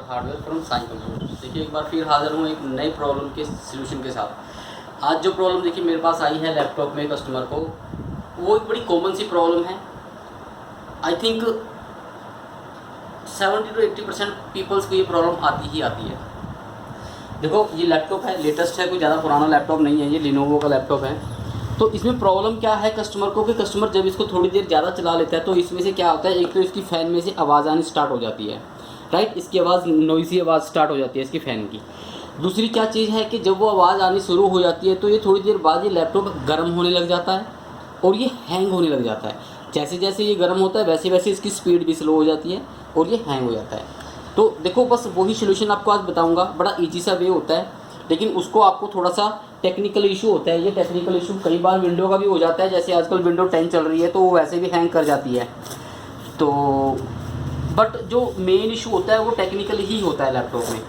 Hardware from sign computer. देखिए एक बार फिर हाज़िर हूँ एक नई प्रॉब्लम के सलूशन के साथ। आज जो प्रॉब्लम देखिए मेरे पास आई है लैपटॉप में कस्टमर को, वो एक बड़ी कॉमन सी प्रॉब्लम है। आई थिंक 70 to 80% पीपल्स को ये प्रॉब्लम आती ही आती है। देखो ये लैपटॉप है, लेटेस्ट है, कोई ज़्यादा पुराना लैपटॉप नहीं है, ये लिनोवो का लैपटॉप है। तो इसमें प्रॉब्लम क्या है कस्टमर को कि कस्टमर जब इसको थोड़ी देर ज़्यादा चला लेता है तो इसमें से क्या होता है, एक तो इसकी फ़ैन में से आवाज़ आनी स्टार्ट हो जाती है, राइट। इसकी आवाज़ नॉइज़ी आवाज़ स्टार्ट हो जाती है इसकी फ़ैन की। दूसरी क्या चीज़ है कि जब वो आवाज़ आनी शुरू हो जाती है तो ये थोड़ी देर बाद ये लैपटॉप गर्म होने लग जाता है और ये हैंग होने लग जाता है। जैसे जैसे ये गर्म होता है वैसे वैसे इसकी स्पीड भी स्लो हो जाती है और ये हैंग हो जाता है। तो देखो बस वही सलूशन आपको आज बताऊंगा। बड़ा ईजी सा वे होता है, लेकिन उसको आपको थोड़ा सा टेक्निकल इशू होता है। ये टेक्निकल इशू कई बार विंडो का भी हो जाता है, जैसे आजकल विंडो 10 चल रही है तो वो वैसे भी हैंग कर जाती है। तो बट जो मेन इशू होता है वो टेक्निकल ही होता है लैपटॉप में,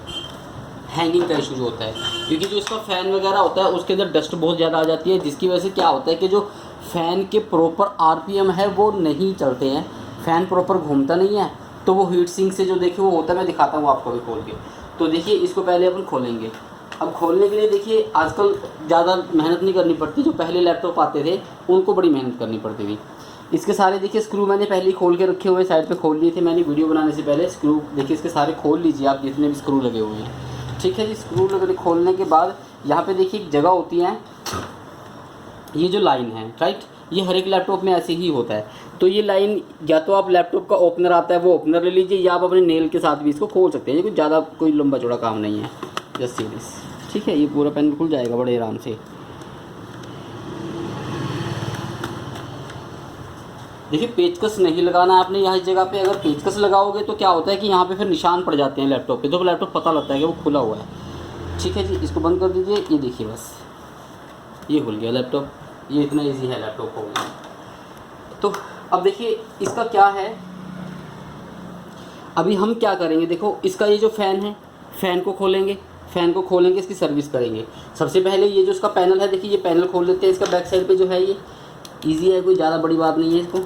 हैंगिंग का इशू जो होता है, क्योंकि जो इसका फ़ैन वगैरह होता है उसके अंदर डस्ट बहुत ज़्यादा आ जाती है, जिसकी वजह से क्या होता है कि जो फ़ैन के प्रॉपर आरपीएम है वो नहीं चलते हैं, फ़ैन प्रॉपर घूमता नहीं है। तो वो हीट सिंक से जो देखिए वो होता है, मैं दिखाता हूँ आपको भी खोल के। तो देखिए इसको पहले अपन खोलेंगे। अब खोलने के लिए देखिए आजकल ज़्यादा मेहनत नहीं करनी पड़ती, जो पहले लैपटॉप आते थे उनको बड़ी मेहनत करनी पड़ती थी। इसके सारे देखिए स्क्रू मैंने पहले ही खोल के रखे हुए, साइड पे खोल लिए थे मैंने वीडियो बनाने से पहले। स्क्रू देखिए इसके सारे खोल लीजिए आप, जितने भी स्क्रू लगे हुए हैं, ठीक है जी। स्क्रू लगने खोलने के बाद यहाँ पे देखिए एक जगह होती है, ये जो लाइन है, राइट, ये हर एक लैपटॉप में ऐसे ही होता है। तो ये लाइन या तो आप लैपटॉप का ओपनर आता है वो ओपनर ले लीजिए, या आप अपने नेल के साथ भी इसको खोल सकते हैं। ये कोई ज़्यादा कोई लंबा चौड़ा काम नहीं है, जस्ट सीरीज, ठीक है। ये पूरा पेन खुल जाएगा बड़े आराम से। देखिए पेचकस नहीं लगाना है आपने यहाँ इस जगह पे। अगर पेचकस लगाओगे तो क्या होता है कि यहाँ पे फिर निशान पड़ जाते हैं लैपटॉप पे, तो लैपटॉप पता लगता है कि वो खुला हुआ है, ठीक है जी। इसको बंद कर दीजिए। ये देखिए बस ये खुल गया लैपटॉप। ये इतना इजी है लैपटॉप खोलना। तो अब देखिए इसका क्या है, अभी हम क्या करेंगे। देखो इसका ये जो फ़ैन है, फ़ैन को खोलेंगे, फ़ैन को खोलेंगे, इसकी सर्विस करेंगे। सबसे पहले ये जो इसका पैनल है, देखिए ये पैनल खोल लेते हैं। इसका बैक साइड पे जो है ये इजी है, कोई ज़्यादा बड़ी बात नहीं है। इसको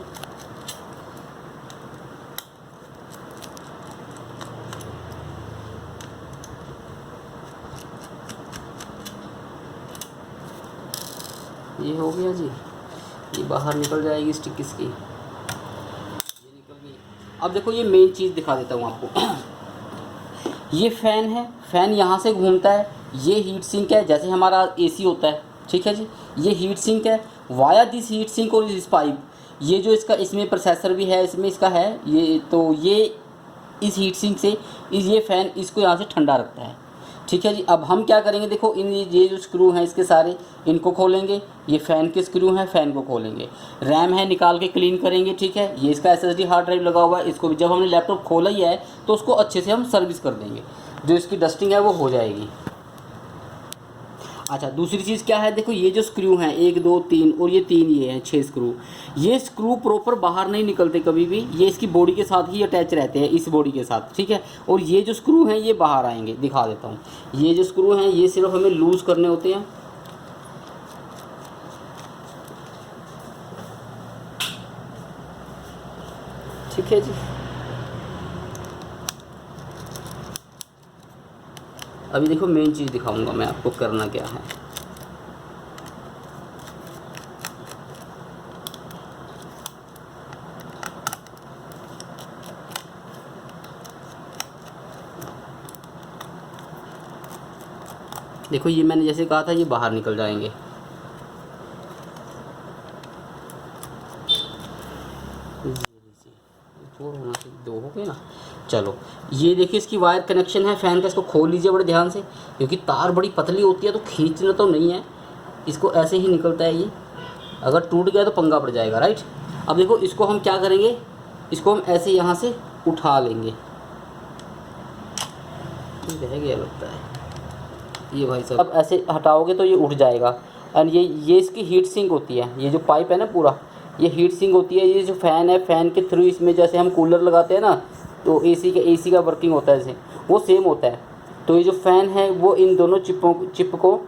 ये हो गया जी, ये बाहर निकल जाएगी स्टिक इसकी, ये निकल गई। अब देखो ये मेन चीज़ दिखा देता हूँ आपको। ये फ़ैन है, फ़ैन यहाँ से घूमता है। ये हीट सिंक है, जैसे हमारा एसी होता है, ठीक है जी। ये हीट सिंक है। वाया दिस हीट सिंक और दिस पाइप, ये जो इसका इसमें प्रोसेसर भी है, इसमें इसका है ये, तो ये इस हीट सिंक से ये फ़ैन इसको यहाँ से ठंडा रखता है, ठीक है जी। अब हम क्या करेंगे, देखो इन ये जो स्क्रू हैं इसके सारे, इनको खोलेंगे। ये फ़ैन के स्क्रू हैं, फ़ैन को खोलेंगे। रैम है, निकाल के क्लीन करेंगे, ठीक है। ये इसका SSD हार्ड ड्राइव लगा हुआ है, इसको भी जब हमने लैपटॉप खोला ही है तो उसको अच्छे से हम सर्विस कर देंगे, जो इसकी डस्टिंग है वो हो जाएगी। अच्छा दूसरी चीज़ क्या है, देखो ये जो स्क्रू हैं 1 2 3 और ये 3 ये हैं 6 स्क्रू। ये स्क्रू प्रॉपर बाहर नहीं निकलते कभी भी, ये इसकी बॉडी के साथ ही अटैच रहते हैं, इस बॉडी के साथ, ठीक है। और ये जो स्क्रू हैं ये बाहर आएंगे, दिखा देता हूँ। ये जो स्क्रू हैं ये सिर्फ हमें लूज़ करने होते हैं, ठीक है जी। अभी देखो मेन चीज़ दिखाऊंगा मैं आपको करना क्या है। देखो ये मैंने जैसे कहा था ये बाहर निकल जाएंगे। दो हो गए ना, चलो। ये देखिए इसकी वायर कनेक्शन है फ़ैन का, इसको खोल लीजिए बड़े ध्यान से, क्योंकि तार बड़ी पतली होती है तो खींचना तो नहीं है, इसको ऐसे ही निकलता है ये। अगर टूट गया तो पंगा पड़ जाएगा, राइट। अब देखो इसको हम क्या करेंगे, इसको हम ऐसे यहाँ से उठा लेंगे। रह गया लगता है ये भाई साहब। अब ऐसे हटाओगे तो ये उठ जाएगा। एंड ये इसकी हीट सिंक होती है, ये जो पाइप है ना पूरा, ये हीट सिंक होती है। ये जो फ़ैन है, फ़ैन के थ्रू इसमें जैसे हम कूलर लगाते हैं ना, तो एसी का वर्किंग होता है जैसे, वो सेम होता है। तो ये जो फ़ैन है वो इन दोनों चिप को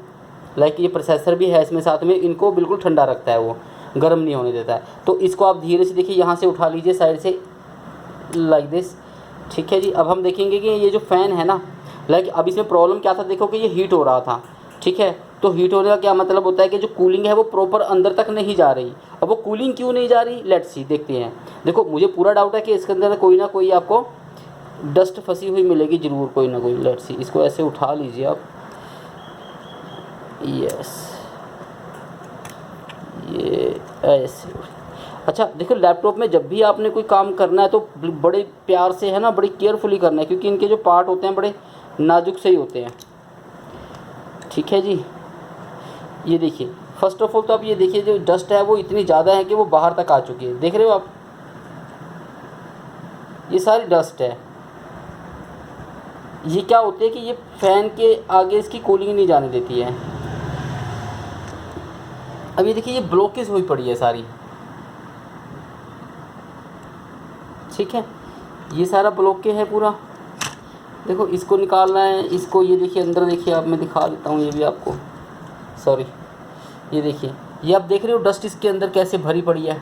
लाइक ये प्रोसेसर भी है इसमें साथ में, इनको बिल्कुल ठंडा रखता है, वो गर्म नहीं होने देता है। तो इसको आप धीरे से देखिए यहाँ से उठा लीजिए साइड से, लाइक दिस। ठीक है जी। अब हम देखेंगे कि ये जो फ़ैन है ना, लाइक अब इसमें प्रॉब्लम क्या था, देखो कि ये हीट हो रहा था, ठीक है। तो हीट होने का क्या मतलब होता है कि जो कूलिंग है वो प्रॉपर अंदर तक नहीं जा रही। अब वो कूलिंग क्यों नहीं जा रही, लेट्स सी, देखते हैं। देखो मुझे पूरा डाउट है कि इसके अंदर कोई ना कोई आपको डस्ट फंसी हुई मिलेगी ज़रूर, कोई ना कोई। लेट्स सी, इसको ऐसे उठा लीजिए आप, यस, ये ऐसे। अच्छा देखो, लैपटॉप में जब भी आपने कोई काम करना है तो बड़े प्यार से, है ना, बड़ी केयरफुली करना है, क्योंकि इनके जो पार्ट होते हैं बड़े नाजुक से ही होते हैं, ठीक है जी। ये देखिए, फर्स्ट ऑफ ऑल तो आप ये देखिए, जो डस्ट है वो इतनी ज़्यादा है कि वो बाहर तक आ चुकी है, देख रहे हो आप, ये सारी डस्ट है। ये क्या होती है कि ये फ़ैन के आगे इसकी कूलिंग नहीं जाने देती है। अब ये देखिए, ये ब्लॉकेज हुई पड़ी है सारी, ठीक है, ये सारा ब्लॉक है पूरा। देखो इसको निकालना है, इसको, ये देखिए अंदर देखिए आप, मैं दिखा देता हूँ ये भी आपको, सॉरी, ये देखिए, ये आप देख रहे हो डस्ट इसके अंदर कैसे भरी पड़ी है,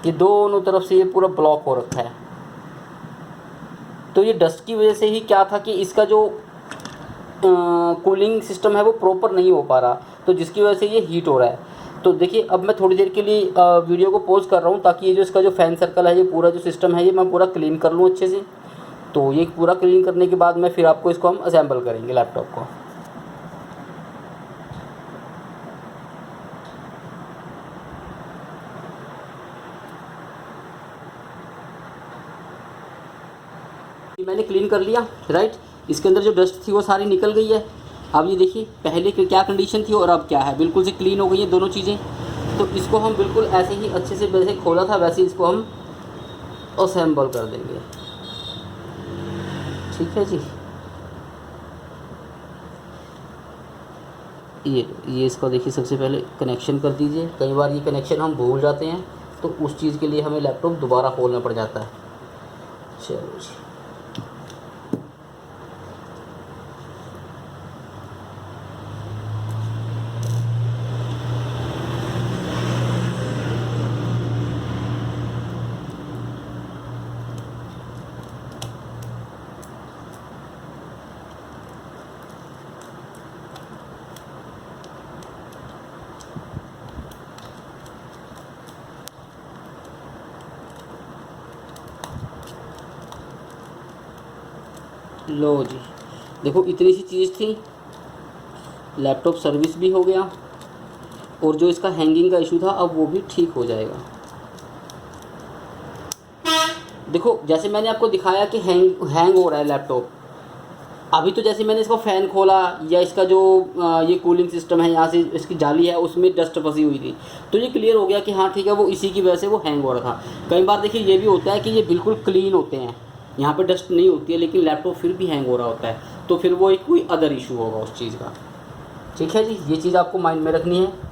ये दोनों तरफ से ये पूरा ब्लॉक हो रखा है। तो ये डस्ट की वजह से ही क्या था कि इसका जो कूलिंग सिस्टम है वो प्रॉपर नहीं हो पा रहा, तो जिसकी वजह से ये हीट हो रहा है। तो देखिए अब मैं थोड़ी देर के लिए वीडियो को पॉज कर रहा हूँ, ताकि ये जो इसका जो फ़ैन सर्कल है, ये पूरा जो सिस्टम है, ये मैं पूरा क्लीन कर लूँ अच्छे से। तो ये पूरा क्लीन करने के बाद मैं फिर आपको इसको हम असेंबल करेंगे लैपटॉप को। मैंने क्लीन कर लिया, राइट। इसके अंदर जो डस्ट थी वो सारी निकल गई है। अब ये देखिए पहले क्या कंडीशन थी और अब क्या है, बिल्कुल से क्लीन हो गई है दोनों चीज़ें। तो इसको हम बिल्कुल ऐसे ही अच्छे से, वैसे खोला था वैसे इसको हम असेंबल कर देंगे, ठीक है जी। ये इसको देखिए, सबसे पहले कनेक्शन कर दीजिए। कई बार ये कनेक्शन हम भूल जाते हैं, तो उस चीज़ के लिए हमें लैपटॉप दोबारा खोलना पड़ जाता है। चलो जी, लो जी, देखो इतनी सी चीज़ थी, लैपटॉप सर्विस भी हो गया, और जो इसका हैंगिंग का इशू था अब वो भी ठीक हो जाएगा। देखो जैसे मैंने आपको दिखाया कि हैंग हो रहा है लैपटॉप, अभी तो जैसे मैंने इसको फ़ैन खोला, या इसका जो ये कूलिंग सिस्टम है, यहाँ से इसकी जाली है उसमें डस्ट फंसी हुई थी, तो ये क्लियर हो गया कि हाँ ठीक है, वो इसी की वजह से वो हैंग हो रहा था। कई बार देखिए ये भी होता है कि ये बिल्कुल क्लीन होते हैं, यहाँ पे डस्ट नहीं होती है, लेकिन लैपटॉप फिर भी हैंग हो रहा होता है, तो फिर वो एक कोई अदर इशू होगा उस चीज़ का, ठीक है जी। ये चीज़ आपको माइंड में रखनी है।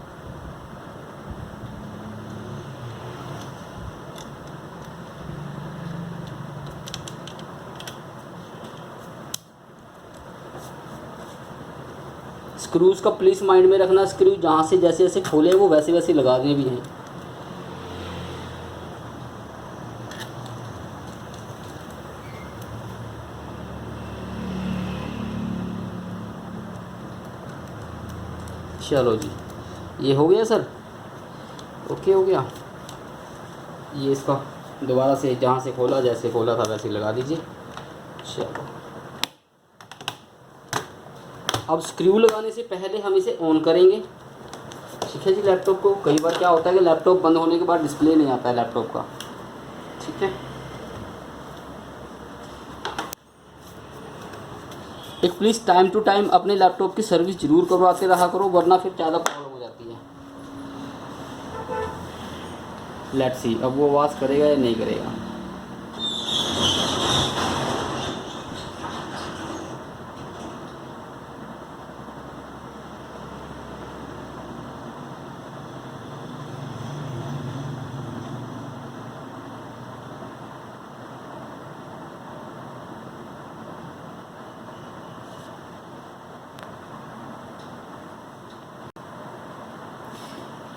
स्क्रूज़ का प्लीज़ माइंड में रखना, स्क्रू जहाँ से जैसे जैसे खोले वो वैसे वैसे लगाने भी हैं। चलो जी, ये हो गया सर, ओके हो गया। ये इसका दोबारा से जहाँ से खोला, जैसे खोला था वैसे लगा दीजिए। चलो, अब स्क्रू लगाने से पहले हम इसे ऑन करेंगे, ठीक है जी। लैपटॉप को कई बार क्या होता है कि लैपटॉप बंद होने के बाद डिस्प्ले नहीं आता है लैपटॉप का, ठीक है। एक प्लीज़ टाइम टू टाइम अपने लैपटॉप की सर्विस ज़रूर करवाते रहा करो, वरना फिर ज़्यादा प्रॉब्लम हो जाती है। लेट्स सी अब वो आवाज़ करेगा या नहीं करेगा।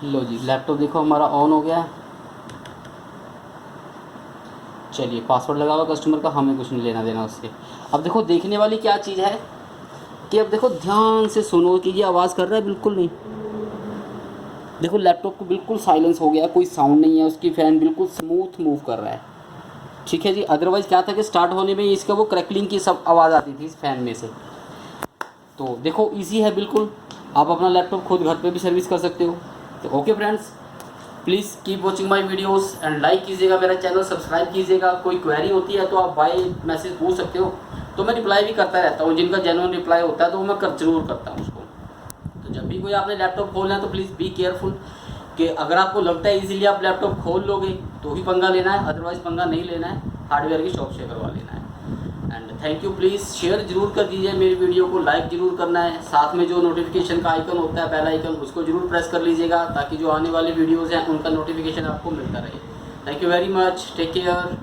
लो जी, लैपटॉप देखो हमारा ऑन हो गया है। चलिए पासवर्ड लगा हुआ कस्टमर का, हमें कुछ नहीं लेना देना उससे। अब देखो देखने वाली क्या चीज़ है कि अब देखो ध्यान से सुनो कि ये आवाज़ कर रहा है, बिल्कुल नहीं। देखो लैपटॉप को बिल्कुल साइलेंस हो गया, कोई साउंड नहीं है, उसकी फ़ैन बिल्कुल स्मूथ मूव कर रहा है, ठीक है जी। अदरवाइज़ क्या था कि स्टार्ट होने में इसका वो क्रैकलिंग की सब आवाज़ आती थी इस फ़ैन में से। तो देखो ईजी है बिल्कुल, आप अपना लैपटॉप खुद घर पे भी सर्विस कर सकते हो। तो okay friends, please keep watching my videos and like कीजिएगा, मेरा चैनल सब्सक्राइब कीजिएगा। कोई क्वेरी होती है तो आप बाय मैसेज पूछ सकते हो, तो मैं रिप्लाई भी करता रहता हूँ। जिनका जेन्युइन रिप्लाई होता है तो मैं ज़रूर करता हूँ उसको। तो जब भी कोई आपने लैपटॉप खोलना है तो प्लीज़ बी केयरफुल कि अगर आपको लगता है इजीली आप लैपटॉप खोल लोगे तो ही पंगा लेना है, अदरवाइज़ पंगा नहीं लेना है, हार्डवेयर की शॉप से करवा लेना है। And thank you, please share जरूर कर दीजिए मेरी वीडियो को, लाइक जरूर करना है, साथ में जो नोटिफिकेशन का आइकन होता है बेल आइकन उसको जरूर प्रेस कर लीजिएगा ताकि जो आने वाली वीडियोज़ हैं उनका नोटिफिकेशन आपको मिलता रहे। Thank you very much, take care.